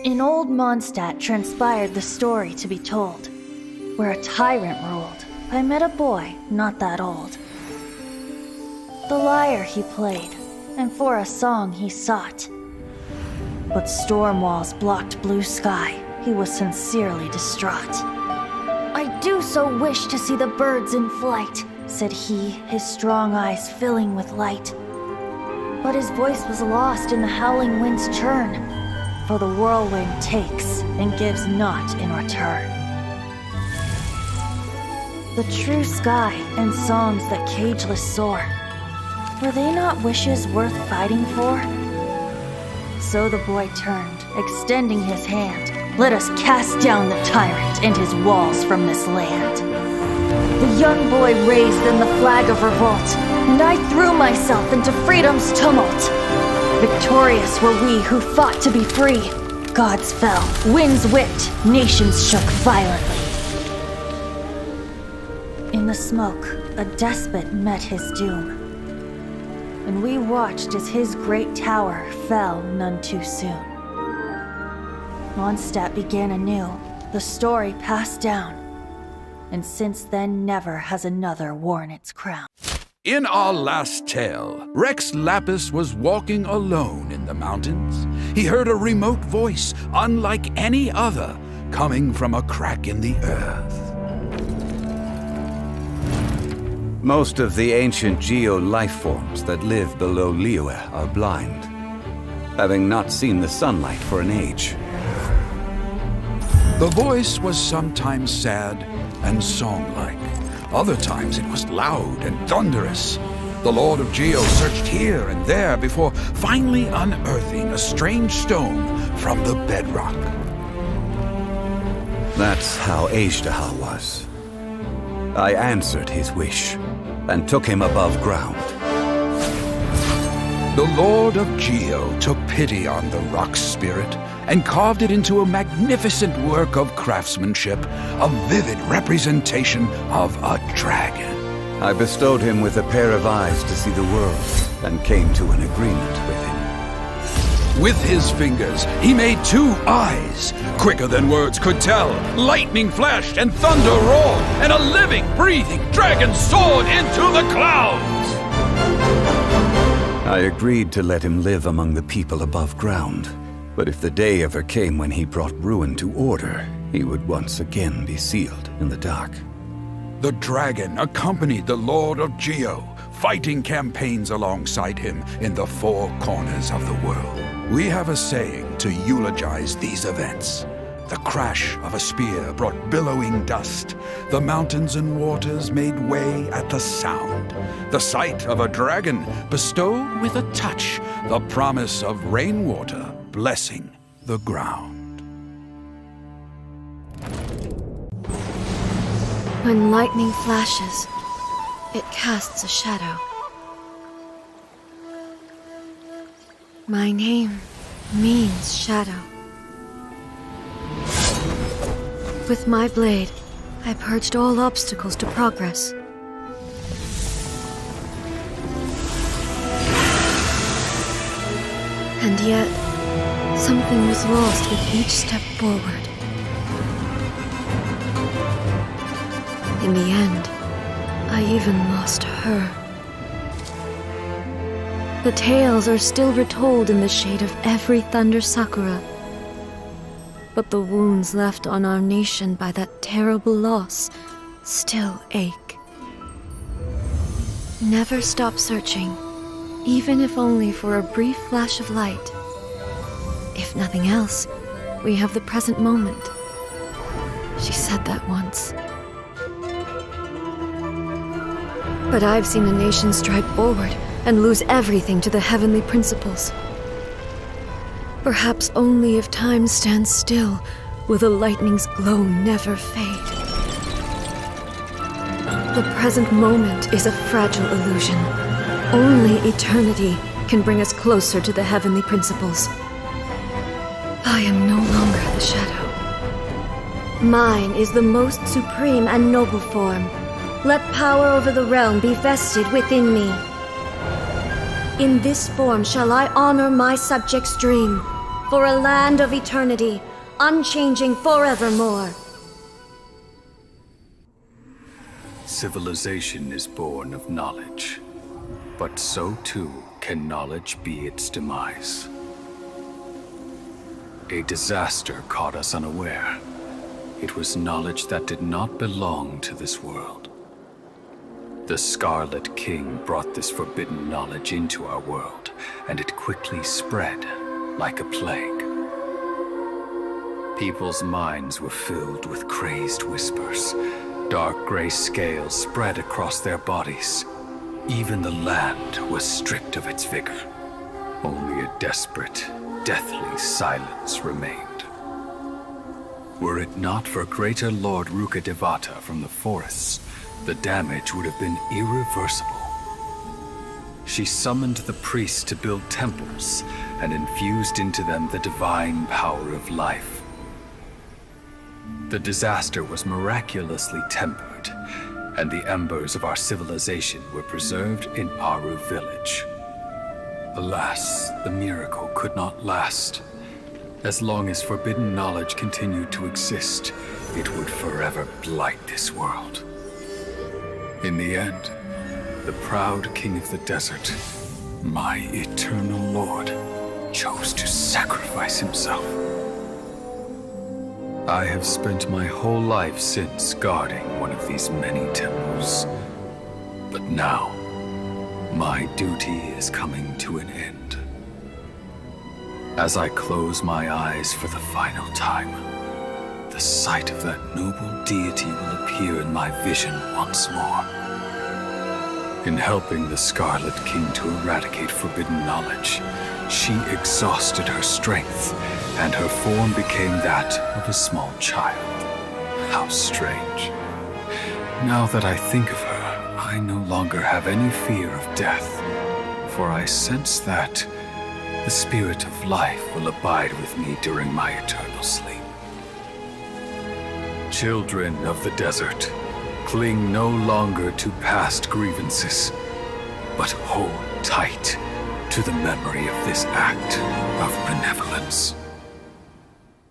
In old Mondstadt transpired the story to be told, where a tyrant ruled. I met a boy not that old. The lyre he played, and for a song he sought. But storm walls blocked blue sky, he was sincerely distraught. I do so wish to see the birds in flight, said he, his strong eyes filling with light. But his voice was lost in the howling wind's churn, for the whirlwind takes and gives not in return. The true sky and songs that cageless soar, were they not wishes worth fighting for? So the boy turned, extending his hand. Let us cast down the tyrant and his walls from this land. The young boy raised then the flag of revolt, and I threw myself into freedom's tumult. Victorious were we who fought to be free. Gods fell, winds whipped, nations shook violently. In the smoke, a despot met his doom, and we watched as his great tower fell none too soon. Mondstadt began anew, the story passed down, and since then never has another worn its crown. In our last tale, Rex Lapis was walking alone in the mountains. He heard a remote voice, unlike any other, coming from a crack in the earth. Most of the ancient Geo life forms that live below Liyue are blind, having not seen the sunlight for an age. The voice was sometimes sad and song-like. Other times it was loud and thunderous. The Lord of Geo searched here and there before finally unearthing a strange stone from the bedrock. That's how Ajdahal was. I answered his wish and took him above ground. The Lord of Geo took pity on the rock spirit and carved it into a magnificent work of craftsmanship, a vivid representation of a dragon. I bestowed him with a pair of eyes to see the world and came to an agreement with him. With his fingers, he made 2 eyes. Quicker than words could tell, lightning flashed and thunder roared, and a living, breathing dragon soared into the clouds. I agreed to let him live among the people above ground, but if the day ever came when he brought ruin to order, he would once again be sealed in the dark. The dragon accompanied the Lord of Geo, fighting campaigns alongside him in the 4 corners of the world. We have a saying to eulogize these events. The crash of a spear brought billowing dust. The mountains and waters made way at the sound. The sight of a dragon bestowed with a touch the promise of rainwater blessing the ground. When lightning flashes, it casts a shadow. My name means shadow. With my blade, I purged all obstacles to progress. And yet, something was lost with each step forward. In the end, I even lost her. The tales are still retold in the shade of every thunder sakura. But the wounds left on our nation by that terrible loss still ache. Never stop searching, even if only for a brief flash of light. If nothing else, we have the present moment. She said that once. But I've seen a nation stride forward and lose everything to the heavenly principles. Perhaps only if time stands still will the lightning's glow never fade. The present moment is a fragile illusion. Only eternity can bring us closer to the heavenly principles. I am no longer the shadow. Mine is the most supreme and noble form. Let power over the realm be vested within me. In this form shall I honor my subjects' dream, for a land of eternity, unchanging forevermore. Civilization is born of knowledge, but so too can knowledge be its demise. A disaster caught us unaware. It was knowledge that did not belong to this world. The Scarlet King brought this forbidden knowledge into our world, and it quickly spread like a plague. People's minds were filled with crazed whispers. Dark gray scales spread across their bodies. Even the land was stripped of its vigor. Only a desperate, deathly silence remained. Were it not for greater Lord Rukkhadevata from the forests, the damage would have been irreversible. She summoned the priests to build temples and infused into them the divine power of life. The disaster was miraculously tempered, and the embers of our civilization were preserved in Aru village. Alas, the miracle could not last. As long as forbidden knowledge continued to exist, it would forever blight this world. In the end, the proud king of the desert, my eternal lord, chose to sacrifice himself. I have spent my whole life since guarding one of these many temples. But now, my duty is coming to an end. As I close my eyes for the final time, the sight of that noble deity will appear in my vision once more. In helping the Scarlet King to eradicate forbidden knowledge, she exhausted her strength, and her form became that of a small child. How strange. Now that I think of her, I no longer have any fear of death, for I sense that the spirit of life will abide with me during my eternal sleep. Children of the desert, cling no longer to past grievances, but hold tight to the memory of this act of benevolence.